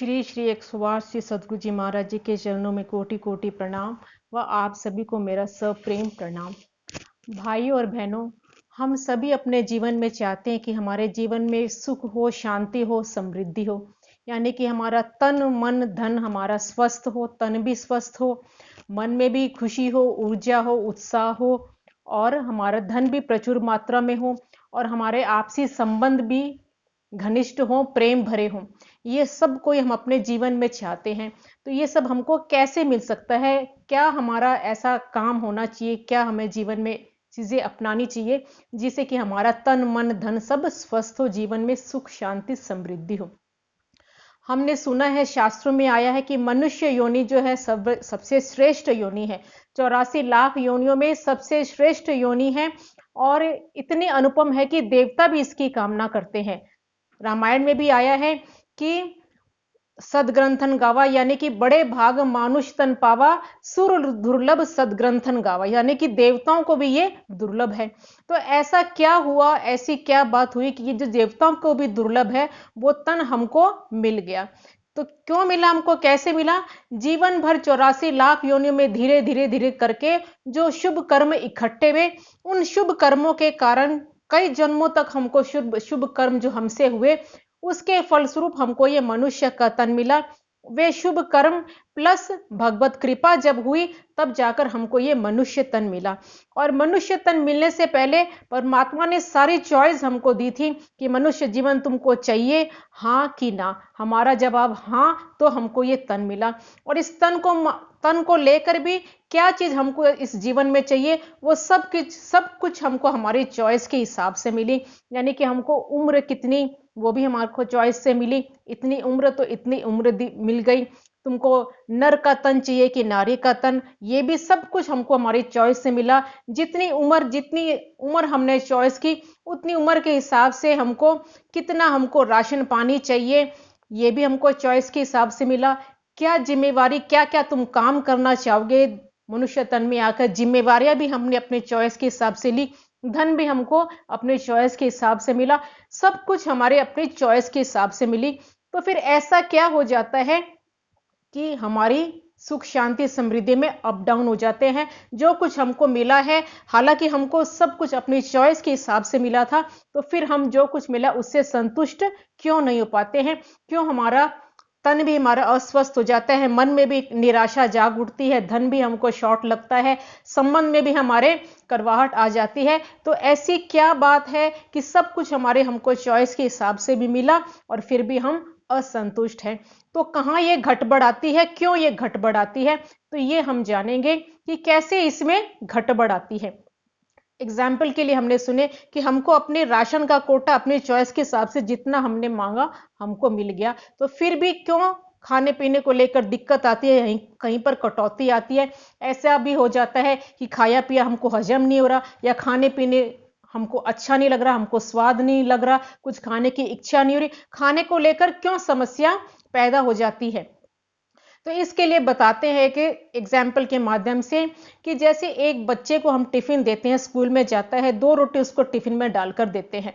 श्री श्री 108 श्री सद्गुरु जी महाराज जी के चरणों में कोटि कोटि प्रणाम व आप सभी को मेरा सप्रेम प्रणाम। भाइयों और बहनों, हम सभी अपने जीवन में चाहते हैं कि हमारे जीवन में सुख हो, शांति हो, समृद्धि हो, यानी कि हमारा तन मन धन हमारा स्वस्थ हो, तन भी स्वस्थ हो, मन में भी खुशी हो, ऊर्जा हो, उत्साह हो और हमारा धन भी प्रचुर मात्रा में हो और हमारे आपसी संबंध भी घनिष्ठ हो, प्रेम भरे हों। ये सब कोई हम अपने जीवन में चाहते हैं। तो ये सब हमको कैसे मिल सकता है? क्या हमारा ऐसा काम होना चाहिए? क्या हमें जीवन में चीजें अपनानी चाहिए जिससे कि हमारा तन मन धन सब स्वस्थ हो, जीवन में सुख शांति समृद्धि हो? हमने सुना है, शास्त्रों में आया है कि मनुष्य योनि जो है सबसे श्रेष्ठ योनि है। 84 लाख योनियों में सबसे श्रेष्ठ योनि है और इतनी अनुपम है कि देवता भी इसकी कामना करते हैं। रामायण में भी आया है कि सदग्रंथन गावा, यानी कि बड़े भाग मानुष तन पावा, सुर दुर्लभ सदग्रंथन गावा, यानी कि देवताओं को भी ये दुर्लभ है। तो ऐसा क्या हुआ, ऐसी क्या बात हुई कि ये जो देवताओं को भी दुर्लभ है वो तन हमको मिल गया? तो क्यों मिला हमको, कैसे मिला? जीवन भर 84 लाख योनियों में धीरे धीरे धीरे करके जो शुभ कर्म इकट्ठे हुए, उन शुभ कर्मों के कारण कई जन्मों तक हमको शुभ शुभ कर्म जो हमसे हुए, उसके फलस्वरूप हमको ये मनुष्य का तन मिला। वे शुभ कर्म प्लस भगवत कृपा जब हुई तब जाकर हमको ये मनुष्य तन मिला। और मनुष्य तन मिलने से पहले परमात्मा ने सारी चॉइस हमको दी थी कि मनुष्य जीवन तुमको चाहिए, हाँ कि ना। हमारा जवाब हाँ, तो हमको ये तन मिला। और इस तन को लेकर भी क्या चीज हमको इस जीवन में चाहिए, वो सब कुछ हमको हमारी चॉइस के हिसाब से मिली। यानी कि हमको उम्र कितनी, वो भी हमारे को चॉइस से मिली। इतनी उम्र तो इतनी उम्र मिल गई। तुमको नर का तन चाहिए कि नारी का तन, ये भी सब कुछ हमको हमारी चॉइस से मिला। जितनी उम्र हमने चॉइस की, उतनी उम्र के हिसाब से हमको कितना हमको राशन पानी चाहिए, ये भी हमको चॉइस के हिसाब से मिला। क्या जिम्मेवारी, क्या क्या तुम काम करना चाहोगे मनुष्य तन में आकर, जिम्मेवारियां भी हमने अपने चॉइस के हिसाब से ली। धन भी हमको अपने चॉइस के हिसाब से मिला। सब कुछ हमारे अपने चॉइस के हिसाब से मिली। तो फिर ऐसा क्या हो जाता है कि हमारी सुख शांति समृद्धि में अप डाउन हो जाते हैं। जो कुछ हमको मिला है, हालांकि हमको सब कुछ अपनी चॉइस के हिसाब से मिला था, तो फिर हम जो कुछ मिला उससे संतुष्ट क्यों नहीं हो पाते हैं? क्यों हमारा तन भी हमारा अस्वस्थ हो जाता है, मन में भी निराशा जाग उठती है, धन भी हमको शॉर्ट लगता है, संबंध में भी हमारे करवाहट आ जाती है? तो ऐसी क्या बात है कि सब कुछ हमारे हमको चॉइस के हिसाब से भी मिला और फिर भी हम असंतुष्ट हैं? तो कहाँ ये घटबड़ आती है, क्यों ये घटबड़ आती है? तो ये हम जानेंगे कि कैसे इसमें घटबड़ आती है। एग्जाम्पल के लिए हमने सुने कि हमको अपने राशन का कोटा अपने चॉइस के हिसाब से जितना हमने मांगा हमको मिल गया, तो फिर भी क्यों खाने पीने को लेकर दिक्कत आती है, कहीं कहीं पर कटौती आती है? ऐसा भी हो जाता है कि खाया पिया हमको हजम नहीं हो रहा, या खाने पीने हमको अच्छा नहीं लग रहा, हमको स्वाद नहीं लग रहा, कुछ खाने की इच्छा नहीं हो रही। खाने को लेकर क्यों समस्या पैदा हो जाती है? तो इसके लिए बताते हैं कि एग्जाम्पल के माध्यम से कि जैसे एक बच्चे को हम टिफिन देते हैं, स्कूल में जाता है, 2 रोटी उसको टिफिन में डालकर देते हैं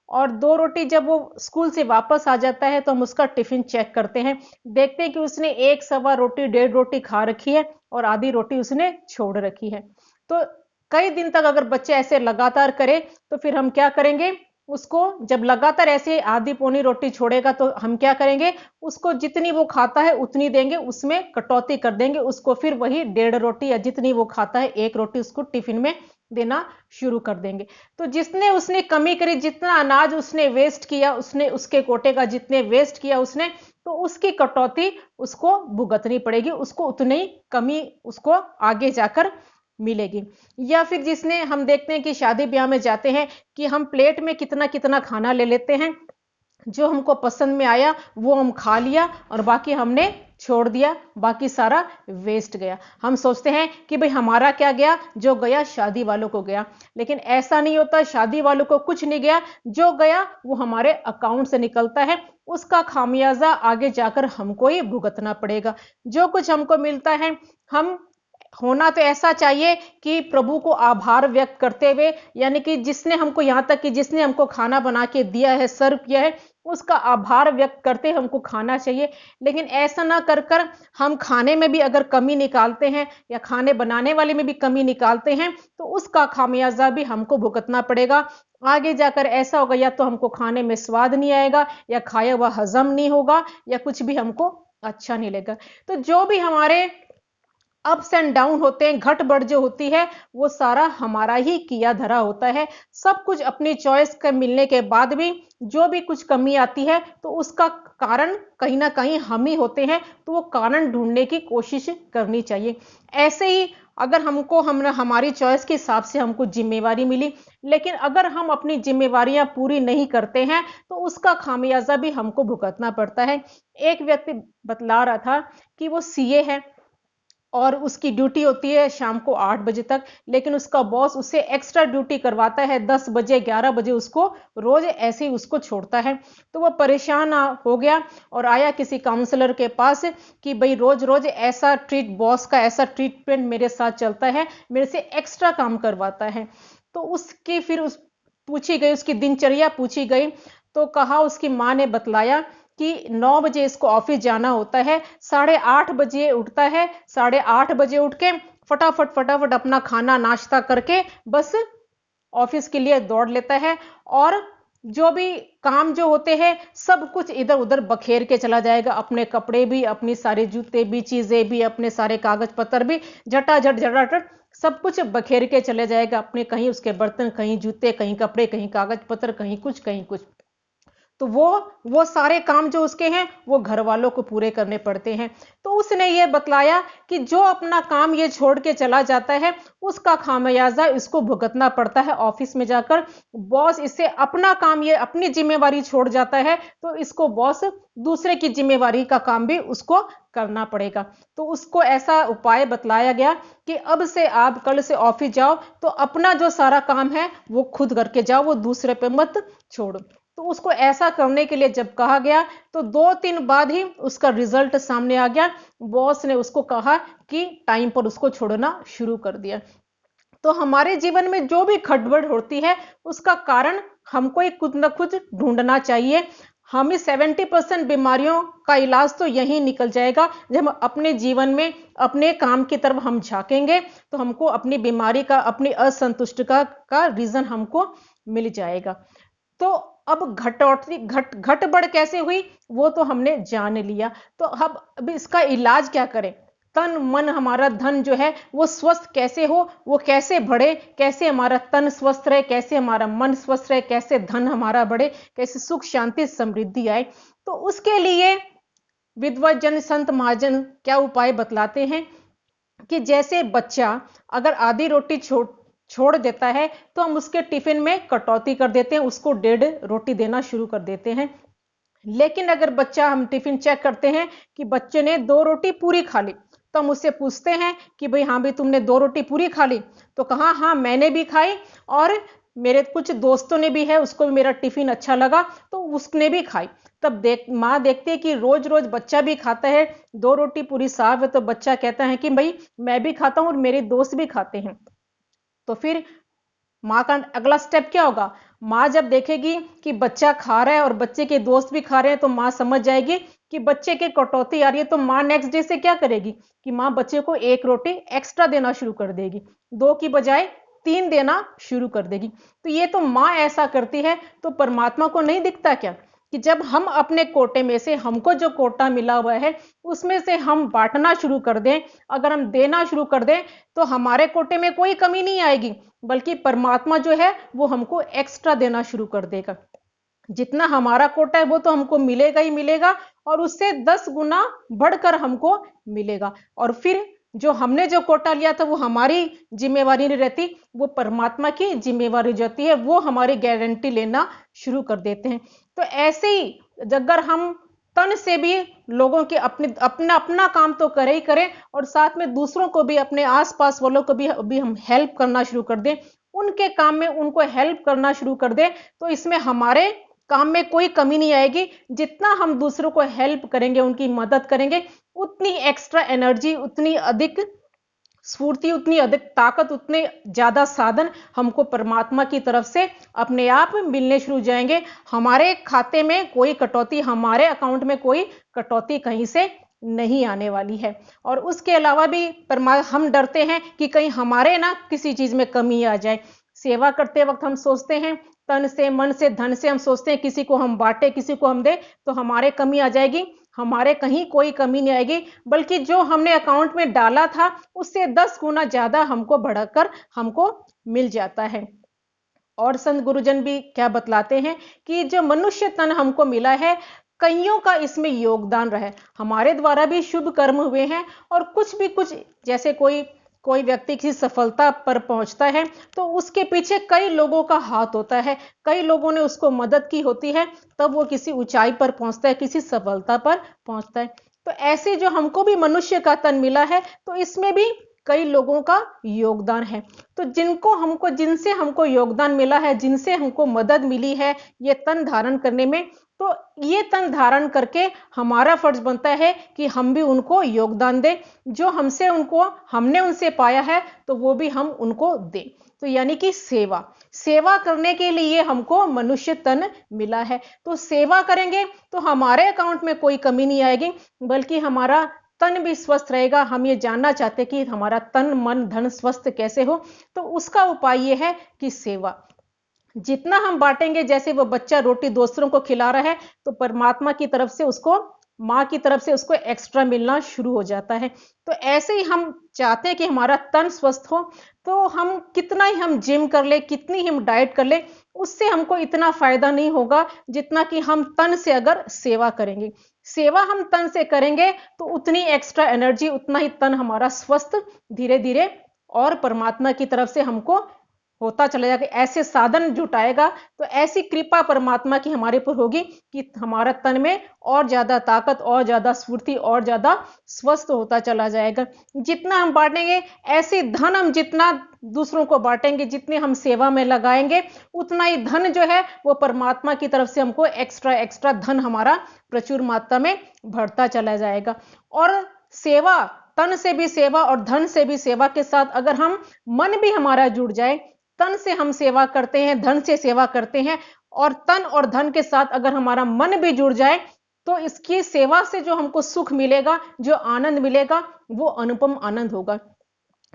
और 2 रोटी जब वो स्कूल से वापस आ जाता है तो हम उसका टिफिन चेक करते हैं, देखते हैं कि उसने 1 सवा रोटी 1.5 रोटी खा रखी है और आधी रोटी उसने छोड़ रखी है। तो कई दिन तक अगर बच्चे ऐसे लगातार करे तो फिर हम क्या करेंगे? उसको जब लगातार ऐसे आधी पौनी रोटी छोड़ेगा तो हम क्या करेंगे? उसको जितनी वो खाता है उतनी देंगे, उसमें कटौती कर देंगे, उसको फिर वही 1.5 रोटी या जितनी वो खाता है 1 रोटी उसको टिफिन में देना शुरू कर देंगे। तो जिसने उसने कमी करी, जितना अनाज उसने वेस्ट किया, उसने उसके कोटे का जितने वेस्ट किया उसने, तो उसकी कटौती उसको भुगतनी पड़ेगी, उसको उतनी कमी उसको आगे जाकर मिलेगी। या फिर जिसने, हम देखते हैं कि शादी ब्याह में जाते हैं कि हम प्लेट में कितना कितना खाना ले लेते हैं, जो हमको पसंद में आया वो हम खा लिया और बाकी हमने छोड़ दिया, बाकी सारा वेस्ट गया। हम सोचते हैं कि भाई हमारा क्या गया, जो गया शादी वालों को गया। लेकिन ऐसा नहीं होता, शादी वालों को कुछ नहीं गया, जो गया वो हमारे अकाउंट से निकलता है, उसका खामियाजा आगे जाकर हमको ही भुगतना पड़ेगा। जो कुछ हमको मिलता है, हम होना तो ऐसा चाहिए कि प्रभु को आभार व्यक्त करते हुए, यानी कि जिसने हमको यहाँ तक कि जिसने हमको खाना बना के दिया है, सर्व किया है, उसका आभार व्यक्त करते हमको खाना चाहिए। लेकिन ऐसा ना कर कर हम खाने में भी अगर कमी निकालते हैं या खाने बनाने वाले में भी कमी निकालते हैं, तो उसका खामियाजा भी हमको भुगतना पड़ेगा। आगे जाकर ऐसा होगा, या तो हमको खाने में स्वाद नहीं आएगा, या खाया हुआ हजम नहीं होगा, या कुछ भी हमको अच्छा नहीं लगेगा। तो जो भी हमारे अप्स एंड डाउन होते हैं, घट बढ़ जो होती है, वो सारा हमारा ही किया धरा होता है। सब कुछ अपनी चॉइस के मिलने के बाद भी जो भी कुछ कमी आती है, तो उसका कारण कहीं ना कहीं हम ही होते हैं। तो वो कारण ढूंढने की कोशिश करनी चाहिए। ऐसे ही अगर हमको हमारी चॉइस के हिसाब से हमको जिम्मेवारी मिली, लेकिन अगर हम अपनी जिम्मेवारियां पूरी नहीं करते हैं, तो उसका खामियाजा भी हमको भुगतना पड़ता है। एक व्यक्ति बतला रहा था कि वो सीए है और उसकी ड्यूटी होती है शाम को 8 बजे तक, लेकिन उसका बॉस उससे एक्स्ट्रा ड्यूटी करवाता है 10 बजे 11 बजे, उसको रोज ऐसे ही उसको छोड़ता है। तो वो परेशान हो गया और आया किसी काउंसलर के पास कि भाई रोज रोज ऐसा बॉस का ऐसा ट्रीटमेंट मेरे साथ चलता है, मेरे से एक्स्ट्रा काम करवाता है। तो उसकी फिर पूछी गई, उसकी दिनचर्या पूछी गई, तो कहा, उसकी माँ ने बतलाया कि 9 बजे इसको ऑफिस जाना होता है, 8:30 बजे उठता है, 8:30 बजे उठ के फटाफट फटाफट अपना खाना नाश्ता करके बस ऑफिस के लिए दौड़ लेता है। और जो भी काम जो होते हैं, सब कुछ इधर उधर बखेर के चला जाएगा, अपने कपड़े भी, अपनी सारे जूते भी, चीजें भी, अपने सारे कागज पत्र भी, झटाझट झटाझट सब कुछ बखेर के चले जाएगा। अपने कहीं उसके बर्तन, कहीं जूते, कहीं कपड़े, कहीं कागज पत्र, कहीं कुछ कहीं कुछ। तो वो सारे काम जो उसके हैं, वो घर वालों को पूरे करने पड़ते हैं। तो उसने ये बतलाया कि जो अपना काम ये छोड़ के चला जाता है, उसका खामियाजा इसको भुगतना पड़ता है ऑफिस में जाकर। बॉस इससे अपना काम, ये अपनी जिम्मेवारी छोड़ जाता है, तो इसको बॉस दूसरे की जिम्मेवारी का काम भी उसको करना पड़ेगा। तो उसको ऐसा उपाय बतलाया गया कि अब से आप कल से ऑफिस जाओ तो अपना जो सारा काम है वो खुद करके जाओ, वो दूसरे पे मत छोड़ो। तो उसको ऐसा करने के लिए जब कहा गया, तो 2-3 बाद ही उसका रिजल्ट सामने आ गया। बॉस ने उसको कहा कि टाइम पर उसको छोड़ना शुरू कर दिया। तो हमारे जीवन में जो भी खटबड़ होती है, उसका कारण हमको एक खुद न खुद ढूंढना चाहिए। हमें 70% बीमारियों का इलाज तो यही निकल जाएगा जब हम अपने जीवन में अपने काम की तरफ हम झांकेंगे, तो हमको अपनी बीमारी का, अपनी असंतुष्ट का रीजन हमको मिल जाएगा। तो अब घट बढ़ कैसे हुई, वो तो हमने जान लिया। तो अब इसका इलाज क्या करें? तन मन हमारा धन जो है वो स्वस्थ कैसे हो, वो कैसे बढ़े, कैसे हमारा तन स्वस्थ रहे, कैसे हमारा मन स्वस्थ रहे, कैसे धन हमारा बढ़े, कैसे सुख शांति समृद्धि आए। तो उसके लिए विद्वत जन, संत महाजन क्या उपाय बतलाते हैं कि जैसे बच्चा अगर आधी रोटी छोड़ देता है, तो हम उसके टिफिन में कटौती कर देते हैं, उसको 1.5 रोटी देना शुरू कर देते हैं। लेकिन अगर बच्चा, हम टिफिन चेक करते हैं कि बच्चे ने 2 रोटी पूरी खा ली, तो हम उससे पूछते हैं कि भाई हाँ भाई तुमने 2 रोटी पूरी खा ली? तो कहा हाँ मैंने भी खाई, और मेरे कुछ दोस्तों ने भी है, उसको भी मेरा टिफिन अच्छा लगा तो उसने भी खाई। तब माँ देखती है कि रोज रोज बच्चा भी खाता है, 2 रोटी पूरी साफ है, तो बच्चा कहता है कि भाई मैं भी खाता हूँ और मेरे दोस्त भी खाते हैं। तो फिर माँ का अगला स्टेप क्या होगा? माँ जब देखेगी कि बच्चा खा रहा है और बच्चे के दोस्त भी खा रहे हैं, तो माँ समझ जाएगी कि बच्चे की कटौती आ रही है। तो माँ नेक्स्ट डे से क्या करेगी कि माँ बच्चे को 1 रोटी एक्स्ट्रा देना शुरू कर देगी, 2 की बजाय 3 देना शुरू कर देगी। तो ये तो माँ ऐसा करती है, तो परमात्मा को नहीं दिखता क्या कि जब हम अपने कोटे में से, हमको जो कोटा मिला हुआ है उसमें से हम बांटना शुरू कर दें, अगर हम देना शुरू कर दें, तो हमारे कोटे में कोई कमी नहीं आएगी, बल्कि परमात्मा जो है वो हमको एक्स्ट्रा देना शुरू कर देगा। जितना हमारा कोटा है वो तो हमको मिलेगा ही मिलेगा, और उससे 10 गुना बढ़कर हमको मिलेगा। और फिर जो हमने जो कोटा लिया था वो हमारी जिम्मेवारी नहीं रहती, वो परमात्मा की जिम्मेवारी जाती है, वो हमारी गारंटी लेना शुरू कर देते हैं। तो ऐसे ही अगर हम तन से भी लोगों के अपना अपना काम तो करें ही करें, और साथ में दूसरों को भी, अपने आसपास वालों को भी हम हेल्प करना शुरू कर दें, उनके काम में उनको हेल्प करना शुरू कर दें, तो इसमें हमारे काम में कोई कमी नहीं आएगी। जितना हम दूसरों को हेल्प करेंगे, उनकी मदद करेंगे, उतनी एक्स्ट्रा एनर्जी, उतनी अधिक स्फूर्ति, उतनी अधिक ताकत, उतने ज्यादा साधन हमको परमात्मा की तरफ से अपने आप मिलने शुरू हो जाएंगे। हमारे खाते में कोई कटौती, हमारे अकाउंट में कोई कटौती कहीं से नहीं आने वाली है। और उसके अलावा भी हम डरते हैं कि कहीं हमारे ना किसी चीज में कमी आ जाए। सेवा करते वक्त हम सोचते हैं, तन से, मन से, धन से हम सोचते हैं किसी को हम बांटे, किसी को हम दे तो हमारे कमी आ जाएगी। हमारे कहीं कोई कमी नहीं आएगी, बल्कि जो हमने अकाउंट में डाला था उससे 10 गुना ज्यादा हमको बढ़कर हमको मिल जाता है। और संत गुरुजन भी क्या बतलाते हैं कि जो मनुष्य तन हमको मिला है, कईयों का इसमें योगदान रहा है। हमारे द्वारा भी शुभ कर्म हुए हैं, और कुछ जैसे कोई कोई व्यक्ति किसी सफलता पर पहुंचता है तो उसके पीछे कई लोगों का हाथ होता है, कई लोगों ने उसको मदद की होती है, तब वो किसी ऊंचाई पर पहुंचता है, किसी सफलता पर पहुंचता है। तो ऐसे जो हमको भी मनुष्य का तन मिला है, तो इसमें भी कई लोगों का योगदान है। तो जिनसे हमको योगदान मिला है, जिनसे हमको मदद मिली है ये तन धारण करने में, तो ये तन धारण करके हमारा फर्ज बनता है कि हम भी उनको योगदान दें। जो हमने उनसे पाया है तो वो भी हम उनको दें। तो यानी कि सेवा करने के लिए हमको मनुष्य तन मिला है। तो सेवा करेंगे तो हमारे अकाउंट में कोई कमी नहीं आएगी, बल्कि हमारा तन भी स्वस्थ रहेगा। हम ये जानना चाहते हैं कि हमारा तन, मन, धन स्वस्थ कैसे हो, तो उसका उपाय ये है कि सेवा। जितना हम बांटेंगे, जैसे वो बच्चा रोटी दूसरों को खिला रहा है, तो परमात्मा की तरफ से उसको, माँ की तरफ से उसको एक्स्ट्रा मिलना शुरू हो जाता है। तो ऐसे ही हम चाहते हैं कि हमारा तन स्वस्थ हो, तो हम कितना ही हम जिम कर ले, कितनी ही हम डाइट कर ले, उससे हमको इतना फायदा नहीं होगा जितना कि हम तन से अगर सेवा करेंगे। सेवा हम तन से करेंगे तो उतनी एक्स्ट्रा एनर्जी, उतना ही तन हमारा स्वस्थ धीरे धीरे और परमात्मा की तरफ से हमको होता चला जाएगा। ऐसे साधन जुटाएगा तो ऐसी कृपा परमात्मा की हमारे पर होगी कि हमारा तन में और ज्यादा ताकत, और ज्यादा स्फूर्ति, और ज्यादा स्वस्थ होता चला जाएगा। जितना हम बांटेंगे, ऐसे धन हम जितना दूसरों को बांटेंगे, जितने हम सेवा में लगाएंगे, उतना ही धन जो है वो परमात्मा की तरफ से हमको एक्स्ट्रा धन हमारा प्रचुर मात्रा में बढ़ता चला जाएगा। और सेवा, तन से भी सेवा और धन से भी सेवा के साथ अगर हम मन भी हमारा जुड़ जाए, तन से हम सेवा करते हैं, धन से सेवा करते हैं, और तन और धन के साथ अगर हमारा मन भी जुड़ जाए, तो इसकी सेवा से जो हमको सुख मिलेगा, जो आनंद मिलेगा, वो अनुपम आनंद होगा।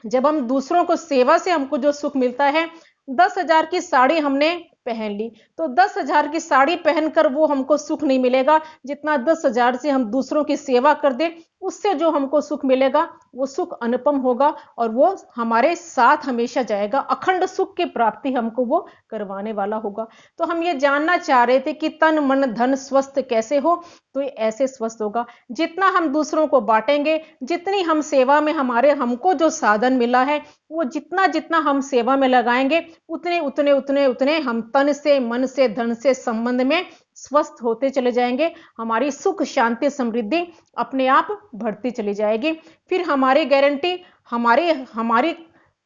जब हम दूसरों को सेवा से हमको जो सुख मिलता है, 10,000 की साड़ी हमने पहन ली, तो 10,000 की साड़ी पहनकर वो हमको सुख नहीं मिलेगा जितना 10,000 से हम दूसरों की सेवा कर दें, उससे जो हमको सुख मिलेगा वो सुख अनुपम होगा, और वो हमारे साथ हमेशा जाएगा। अखंड सुख की प्राप्ति हमको वो करवाने वाला होगा। तो हम ये जानना चाह रहे थे कि तन, मन, धन स्वस्थ कैसे हो, तो ये ऐसे स्वस्थ होगा। जितना हम दूसरों को बांटेंगे, जितनी हम सेवा में हमको जो साधन मिला है, वो जितना हम सेवा में लगाएंगे, उतने हम तन से, मन से, धन से संबंध में स्वस्थ होते चले जाएंगे। हमारी सुख, शांति, समृद्धि अपने आप बढ़ती चली जाएगी। फिर हमारी गारंटी, हमारी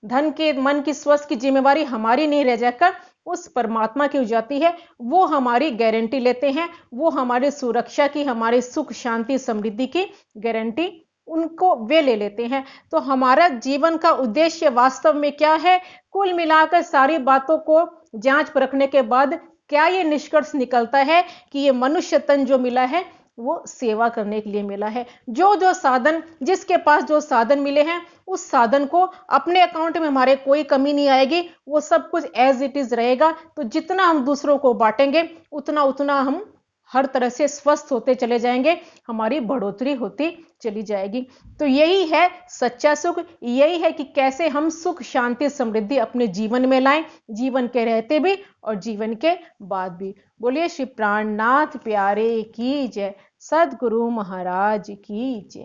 धन के, मन की, स्वस्थ की जिम्मेवारी हमारी नहीं रह जाकर उस परमात्मा की हो जाती है। वो हमारी गारंटी लेते हैं, वो हमारी सुरक्षा की, हमारी सुख, शांति, समृद्धि की गारंटी उनको वे ले लेते हैं। तो हमारा जीवन का उद्देश्य वास्तव में क्या है? कुल मिलाकर सारी बातों को जांच परखने के बाद क्या ये निष्कर्ष निकलता है कि ये मनुष्य तन जो मिला है वो सेवा करने के लिए मिला है। जो साधन, जिसके पास जो साधन मिले हैं, उस साधन को अपने अकाउंट में हमारे कोई कमी नहीं आएगी, वो सब कुछ एज इट इज रहेगा। तो जितना हम दूसरों को बांटेंगे, उतना हम हर तरह से स्वस्थ होते चले जाएंगे, हमारी बढ़ोतरी होती चली जाएगी। तो यही है सच्चा सुख, यही है कि कैसे हम सुख, शांति, समृद्धि अपने जीवन में लाएं, जीवन के रहते भी और जीवन के बाद भी। बोलिए श्री प्राणनाथ प्यारे की जय, सद्गुरु महाराज की जय।